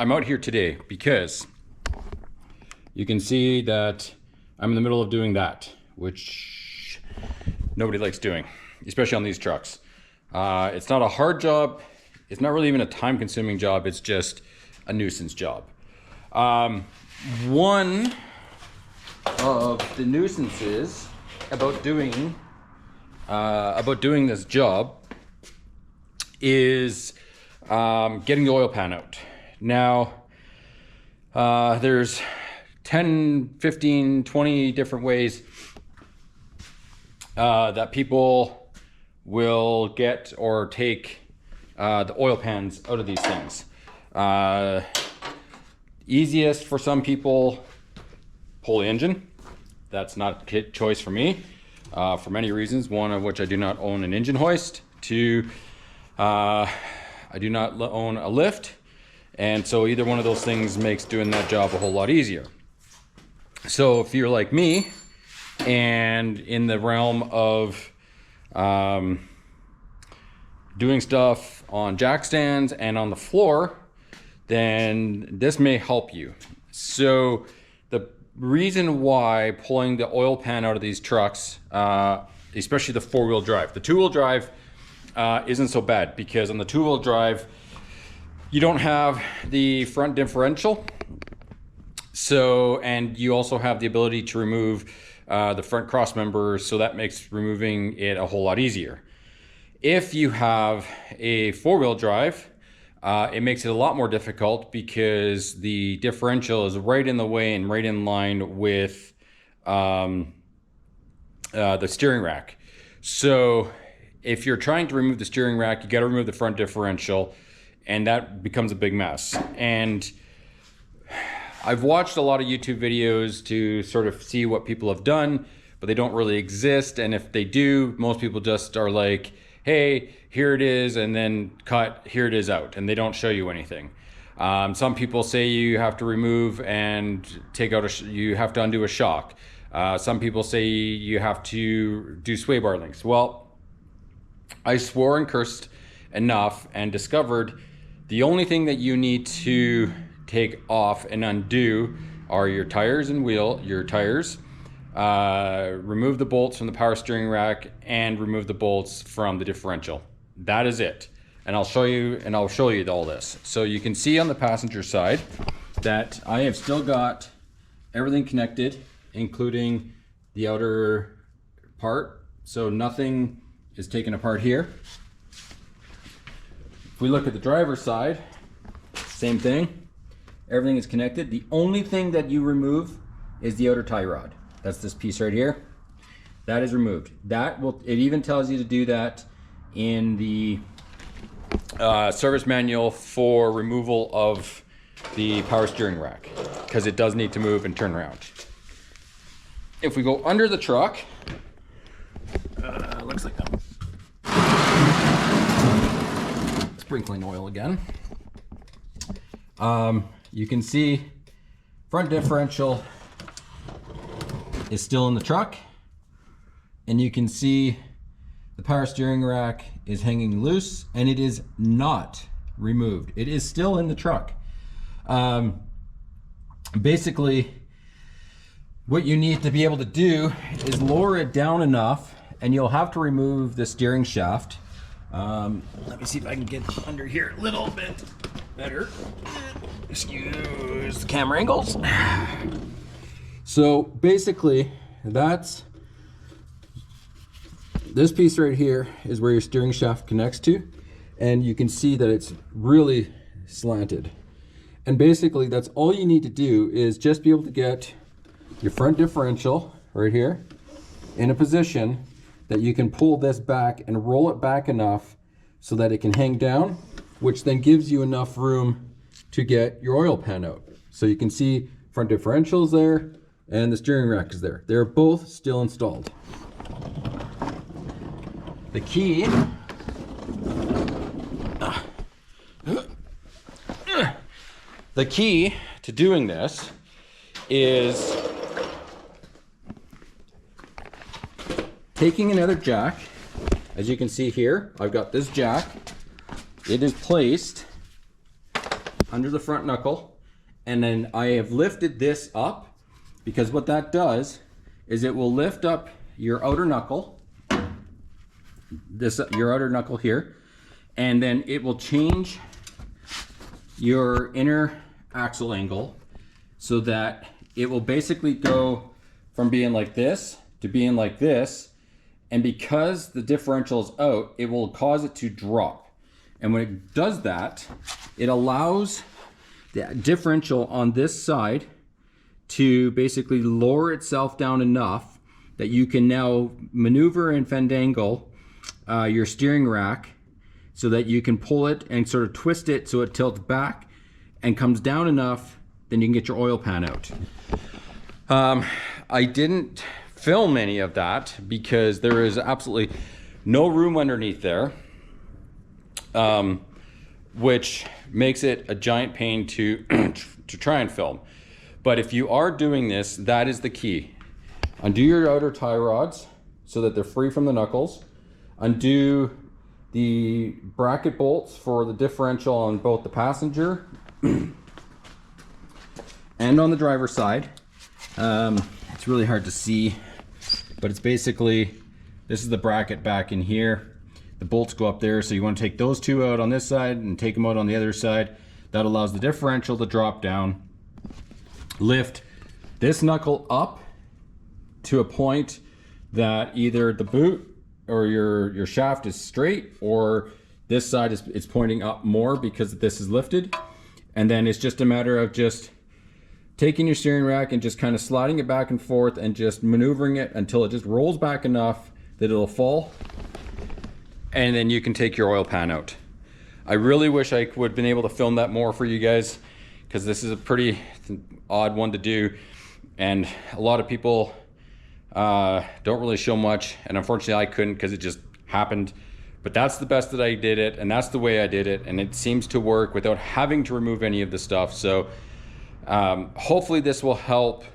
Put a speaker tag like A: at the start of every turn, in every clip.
A: I'm out here today because you can see that I'm in the middle of doing that, which nobody likes doing, especially on these trucks. It's not a hard job. It's not really even a time-consuming job. It's just a nuisance job. One of the nuisances about doing this job is getting the oil pan out. Now, there's 10, 15, 20 different ways that people will get or take the oil pans out of these things. Easiest for some people, pull the engine. That's not a choice for me for many reasons, one of which I do not own an engine hoist. Two, I do not own a lift, and so either one of those things makes doing that job a whole lot easier. So if you're like me and in the realm of doing stuff on jack stands and on the floor, then this may help you. So the reason why pulling the oil pan out of these trucks, especially the four-wheel drive, the two-wheel drive isn't so bad, because on the two-wheel drive you don't have the front differential, and you also have the ability to remove the front cross members, so that makes removing it a whole lot easier. If you have a four-wheel drive, it makes it a lot more difficult, because the differential is right in the way and right in line with the steering rack. So if you're trying to remove the steering rack, you got to remove the front differential, and that becomes a big mess. And I've watched a lot of YouTube videos to sort of see what people have done, but they don't really exist. And if they do, most people just are like, hey, here it is, and then cut, here it is out, and they don't show you anything. Some people say you have to remove and take out you have to undo a shock. Some people say you have to do sway bar links. Well, I swore and cursed enough and discovered the only thing that you need to take off and undo are your tires and your tires. Remove the bolts from the power steering rack and remove the bolts from the differential. That is it. And I'll show you all this. So you can see on the passenger side that I have still got everything connected, including the outer part. So nothing is taken apart here. If we look at the driver's side, same thing. Everything is connected. The only thing that you remove is the outer tie rod. That's this piece right here. That is removed. It even tells you to do that in the service manual for removal of the power steering rack, because it does need to move and turn around. If we go under the truck, looks like that. Sprinkling oil again. You can see front differential is still in the truck, and you can see the power steering rack is hanging loose, and it is not removed. It is still in the truck. Basically, what you need to be able to do is lower it down enough, and you'll have to remove the steering shaft. Let me see if I can get under here a little bit better. Excuse the camera angles. So basically, this piece right here is where your steering shaft connects to, and you can see that it's really slanted. And basically, that's all you need to do is just be able to get your front differential right here in a position that you can pull this back and roll it back enough so that it can hang down, which then gives you enough room to get your oil pan out. So you can see front differentials there, and the steering rack is there. They're both still installed. The key to doing this is taking another jack. As you can see here, I've got this jack. It is placed under the front knuckle, and then I have lifted this up, because what that does is it will lift up your outer knuckle, your outer knuckle here, and then it will change your inner axle angle so that it will basically go from being like this to being like this. And because the differential is out, it will cause it to drop. And when it does that, it allows the differential on this side to basically lower itself down enough that you can now maneuver and fandangle your steering rack so that you can pull it and sort of twist it so it tilts back and comes down enough, then you can get your oil pan out. I didn't film any of that because there is absolutely no room underneath there, which makes it a giant pain to try and film. But if you are doing this, that is the key. Undo your outer tie rods so that they're free from the knuckles. Undo the bracket bolts for the differential on both the passenger and on the driver's side. It's really hard to see, but it's basically, this is the bracket back in here. The bolts go up there, so you want to take those two out on this side and take them out on the other side. That allows the differential to drop down. Lift this knuckle up to a point that either the boot or your shaft is straight, or this side is pointing up more because this is lifted. And then it's just a matter of just taking your steering rack and just kind of sliding it back and forth and just maneuvering it until it just rolls back enough that it'll fall. And then you can take your oil pan out. I really wish I would have been able to film that more for you guys, because this is a pretty odd one to do. And a lot of people don't really show much, and unfortunately I couldn't because it just happened. But that's the best that I did it, and that's the way I did it, and it seems to work without having to remove any of the stuff. So hopefully this will help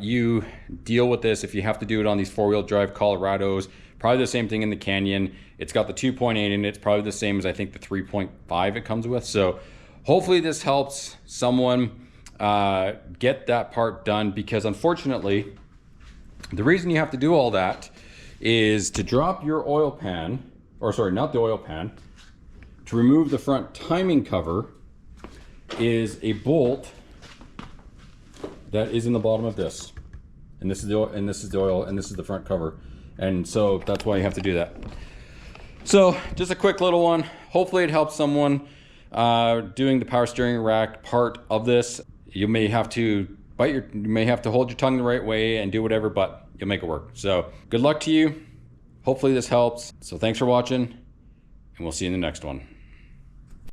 A: you deal with this if you have to do it on these four-wheel drive Colorados. Probably the same thing in the Canyon. It's got the 2.8 in it. It's probably the same as I think the 3.5 it comes with. So hopefully this helps someone get that part done, because unfortunately the reason you have to do all that is to drop your oil pan, or sorry, not the oil pan, to remove the front timing cover is a bolt that is in the bottom of this. And this is the oil, and this is the oil, and this is the front cover. And so that's why you have to do that. So just a quick little one. Hopefully it helps someone doing the power steering rack part of this. You may have to you may have to hold your tongue the right way and do whatever, but you'll make it work. So good luck to you. Hopefully this helps. So thanks for watching, and we'll see you in the next one.